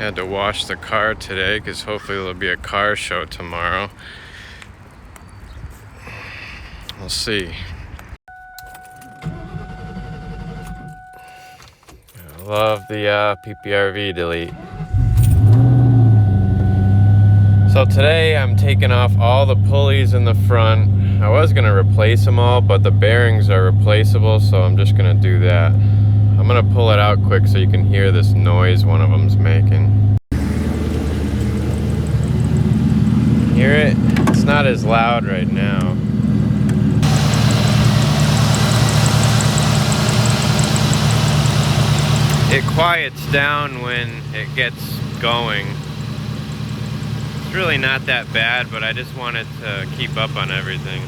Had to wash the car today because hopefully there'll be a car show tomorrow. We'll see. I love the PPRV delete. So today I'm taking off all the pulleys in the front. I was gonna replace them all, but the bearings are replaceable, so I'm just gonna do that. I'm gonna pull it out quick so you can hear this noise one of them's making. Hear it? It's not as loud right now. It quiets down when it gets going. It's really not that bad, but I just wanted to keep up on everything.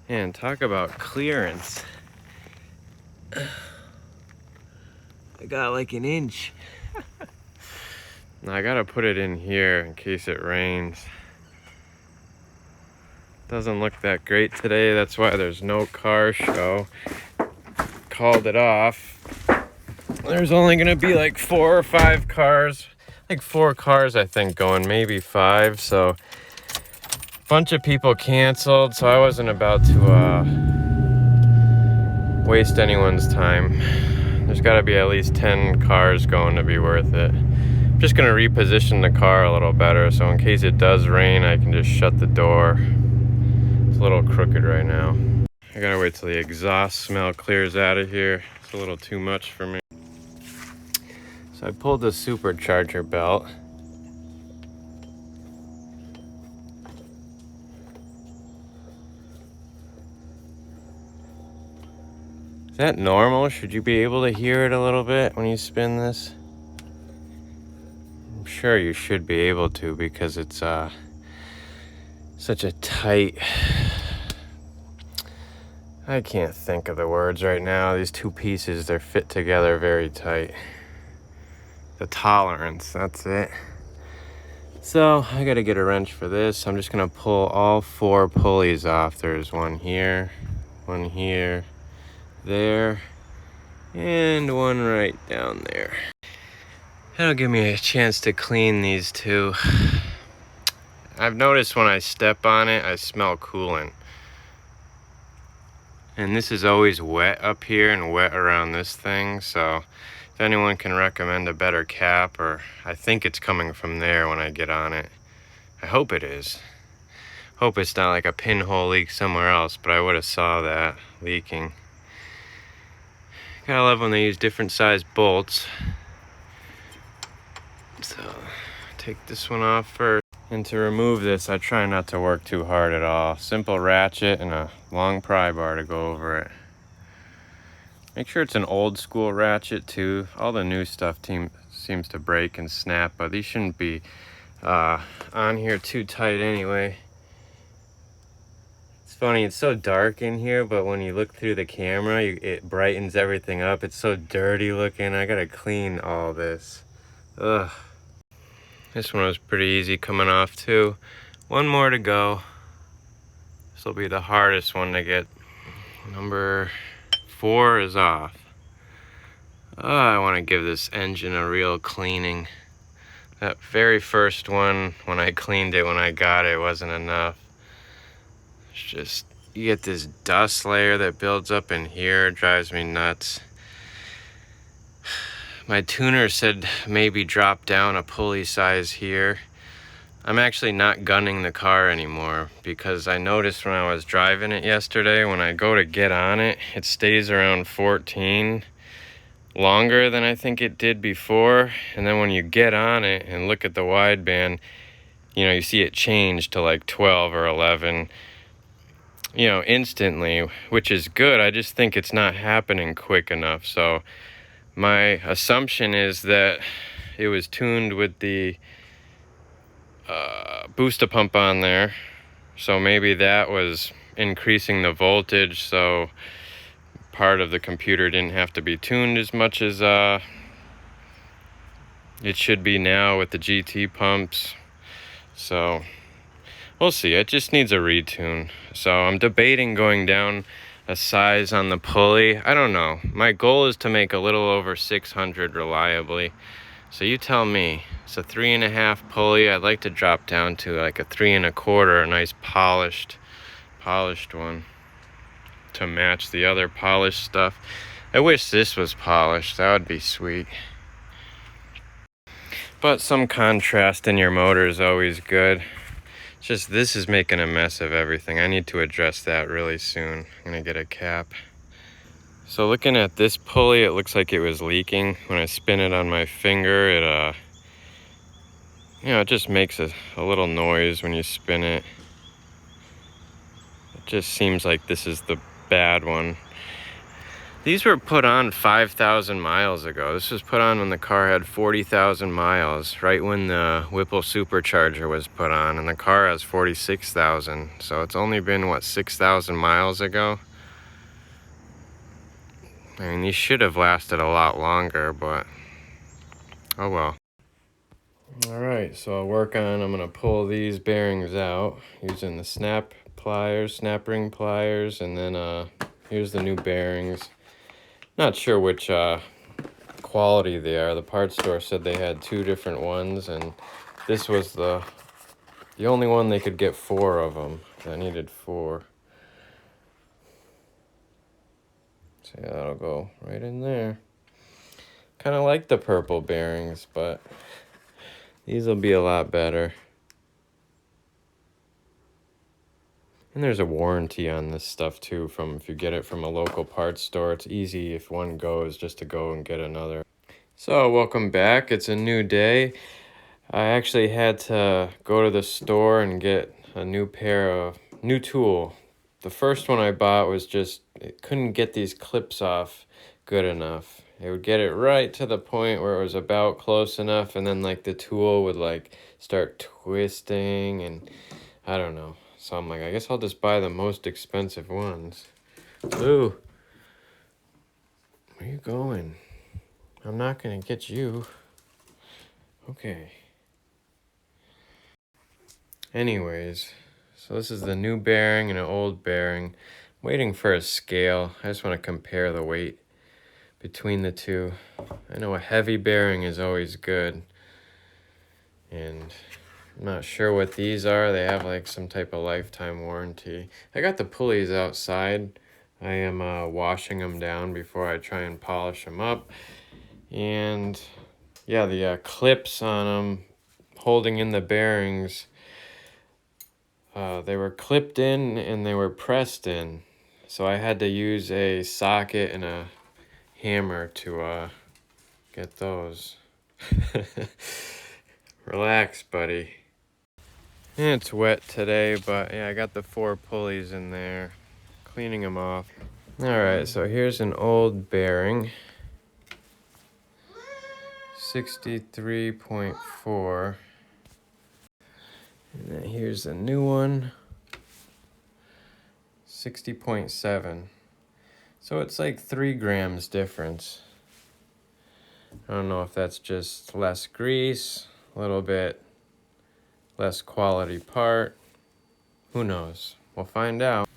Man, talk about clearance. I got like an inch. Now I gotta put it in here in case it rains. Doesn't look that great today, that's why there's no car show. Called it off. There's only gonna be like 4 or 5 cars. Like 4 cars I think going, maybe 5, so a bunch of people canceled, so I wasn't about to waste anyone's time. There's gotta be at least 10 cars going to be worth it. I'm just gonna reposition the car a little better, so in case it does rain, I can just shut the door. It's a little crooked right now. I gotta wait till the exhaust smell clears out of here. It's a little too much for me. So I pulled the supercharger belt. Is that normal? Should you be able to hear it a little bit when you spin this? I'm sure you should be able to because it's such a tight... I can't think of the words right now. These 2 pieces, they're fit together very tight. The tolerance, that's it. So I gotta get a wrench for this. I'm just gonna pull all 4 pulleys off. There's one here, there, and one right down there. That'll give me a chance to clean these 2. I've noticed when I step on it, I smell coolant. And this is always wet up here and wet around this thing, so if anyone can recommend a better cap, or I think it's coming from there when I get on it. I hope it is. Hope it's not like a pinhole leak somewhere else, but I would have saw that leaking. Gotta love when they use different size bolts. So, take this one off first. And to remove this, I try not to work too hard at all. Simple ratchet and a long pry bar to go over it. Make sure it's an old school ratchet too. All the new stuff seems to break and snap, but these shouldn't be on here too tight anyway. It's funny, it's so dark in here, but when you look through the camera, it brightens everything up. It's so dirty looking. I gotta clean all this. Ugh. This one was pretty easy coming off too. One more to go. This will be the hardest one to get. Number 4 is off. Oh, I want to give this engine a real cleaning. That very first one, when I cleaned it when I got it, wasn't enough. It's just, you get this dust layer that builds up in here. It drives me nuts. My tuner said maybe drop down a pulley size here. I'm actually not gunning the car anymore because I noticed when I was driving it yesterday, when I go to get on it, it stays around 14 longer than I think it did before. And then when you get on it and look at the wideband, you know, you see it change to like 12 or 11, you know, instantly, which is good. I just think it's not happening quick enough. So my assumption is that it was tuned with the booster pump on there, so maybe that was increasing the voltage, so part of the computer didn't have to be tuned as much as it should be now with the GT pumps. So we'll see. It just needs a retune. So I'm debating going down a size on the pulley. I don't know. My goal is to make a little over 600 reliably. So you tell me. It's a 3.5 pulley. I'd like to drop down to like a 3.25, a nice polished one to match the other polished stuff. I wish this was polished. That would be sweet. But some contrast in your motor is always good. It's just this is making a mess of everything. I need to address that really soon. I'm gonna get a cap. So looking at this pulley, it looks like it was leaking. When I spin it on my finger, it it just makes a little noise when you spin it. It just seems like this is the bad one. These were put on 5,000 miles ago. This was put on when the car had 40,000 miles, right when the Whipple supercharger was put on, and the car has 46,000. So it's only been, what, 6,000 miles ago? I mean, these should have lasted a lot longer, but oh well. Alright, so I'm gonna pull these bearings out using the snap ring pliers, and then here's the new bearings. Not sure which quality they are. The parts store said they had 2 different ones, and this was the only one they could get 4 of them. I needed 4. So yeah, that'll go right in there. Kind of like the purple bearings, but these will be a lot better. And there's a warranty on this stuff too, from if you get it from a local parts store. It's easy if one goes just to go and get another. So welcome back. It's a new day. I actually had to go to the store and get a new tool. The first one I bought was just, it couldn't get these clips off good enough. It would get it right to the point where it was about close enough, and then like the tool would like start twisting, and I don't know. So I'm like, I guess I'll just buy the most expensive ones. Ooh, where you going? I'm not gonna get you. Okay. Anyways, so this is the new bearing and an old bearing. I'm waiting for a scale. I just want to compare the weight between the two. I know a heavy bearing is always good, and I'm not sure what these are. They have like some type of lifetime warranty. I got the pulleys outside. I am washing them down before I try and polish them up. And yeah, the clips on them holding in the bearings, they were clipped in and they were pressed in. So I had to use a socket and a hammer to get those. Relax, buddy. And it's wet today, but yeah, I got the 4 pulleys in there, cleaning them off. Alright, so here's an old bearing. 63.4. And then here's the new one. 60.7. So it's like 3 grams difference. I don't know if that's just less grease, a little bit less quality part. Who knows? We'll find out.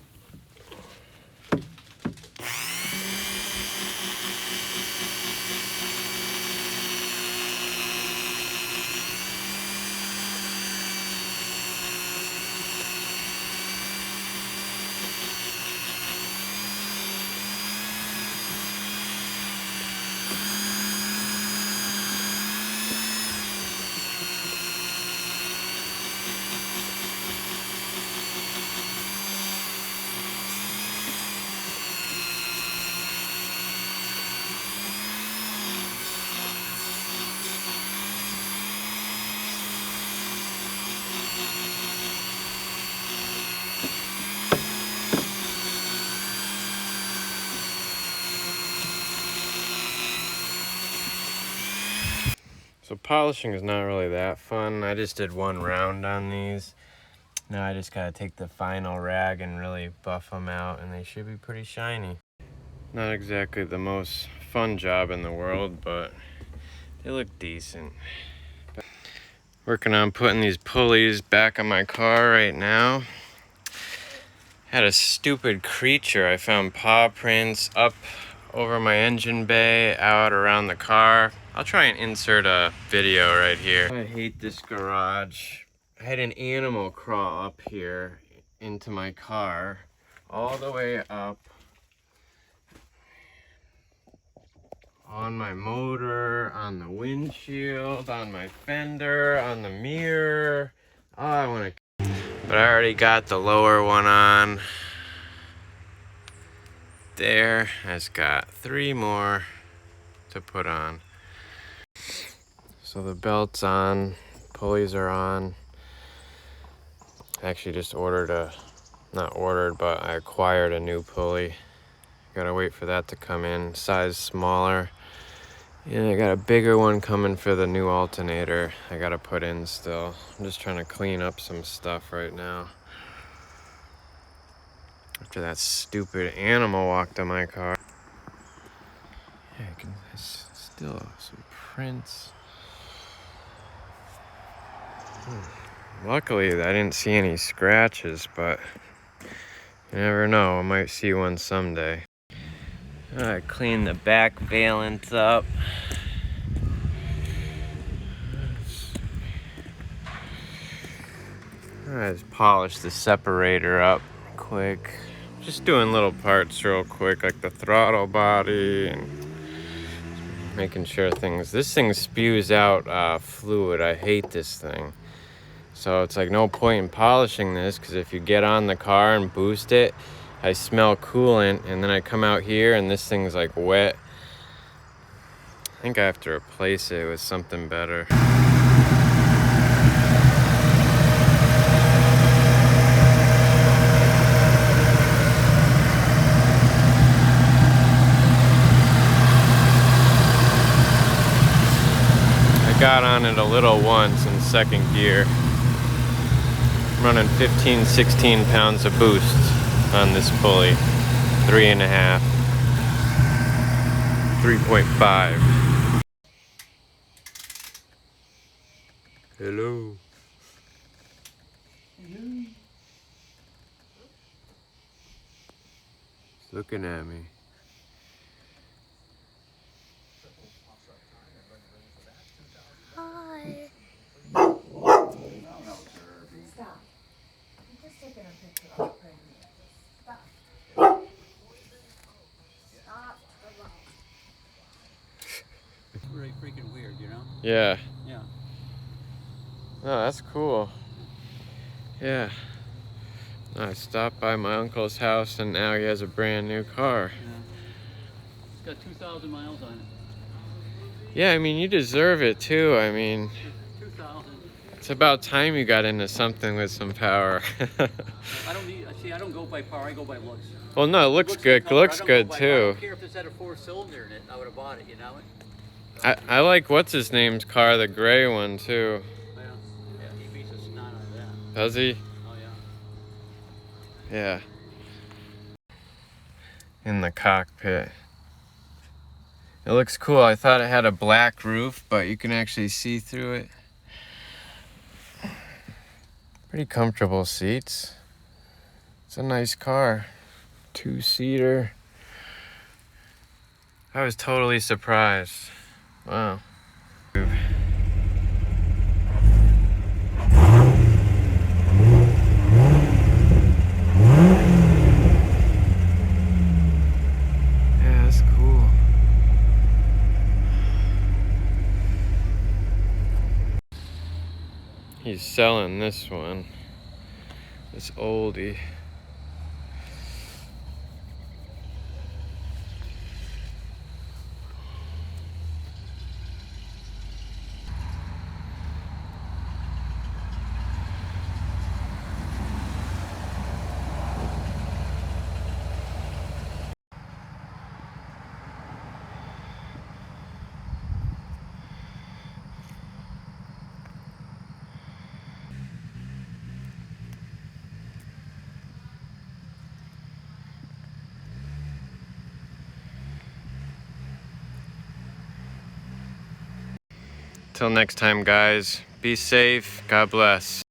So polishing is not really that fun. I just did 1 round on these. Now I just gotta take the final rag and really buff them out, and they should be pretty shiny. Not exactly the most fun job in the world, but they look decent. Working on putting these pulleys back on my car right now. Had a stupid creature. I found paw prints up over my engine bay, out around the car. I'll try and insert a video right here. I hate this garage. I had an animal crawl up here into my car, all the way up on my motor, on the windshield, on my fender, on the mirror. Oh, I want to... But I already got the lower one on. There, I just got 3 more to put on. So the belt's on, pulleys are on. I actually just not ordered, but I acquired a new pulley. Gotta wait for that to come in, size smaller. And I got a bigger one coming for the new alternator I gotta put in still. I'm just trying to clean up some stuff right now. After that stupid animal walked on my car. Yeah, still some prints. Luckily, I didn't see any scratches, but you never know. I might see one someday. I cleaned the back valance up. I just polished the separator up quick. Just doing little parts real quick, like the throttle body and making sure this thing spews out fluid. I hate this thing. So it's like no point in polishing this, because if you get on the car and boost it, I smell coolant, and then I come out here and this thing's like wet. I think I have to replace it with something better. I got on it a little once in second gear. I'm running 15-16 pounds of boost on this pulley. 3.5. 3.5. Hello. Hello. He's looking at me. Hi. Stop. I'm just taking a picture of the pregnant. Stop. Stop. It's really freaking weird, you know? Yeah. Yeah. Oh, that's cool. Yeah. I stopped by my uncle's house and now he has a brand new car. Yeah. It's got 2,000 miles on it. Yeah, I mean, you deserve it too. I mean, 2,000. it's about time you got into something with some power. I don't go by power, I go by looks. Well, no, it looks good. Looks good I too. don't care if this had a 4-cylinder in it, I would have bought it, you know? I like what's his name's car, the gray one too. Yeah, he beats the snot out of that. Does he? Oh yeah. Yeah. In the cockpit. It looks cool. I thought it had a black roof, but you can actually see through it. Pretty comfortable seats. It's a nice car. 2-seater. I was totally surprised. Wow. Yeah, that's cool. He's selling this one. This oldie. Till next time, guys. Be safe. God bless.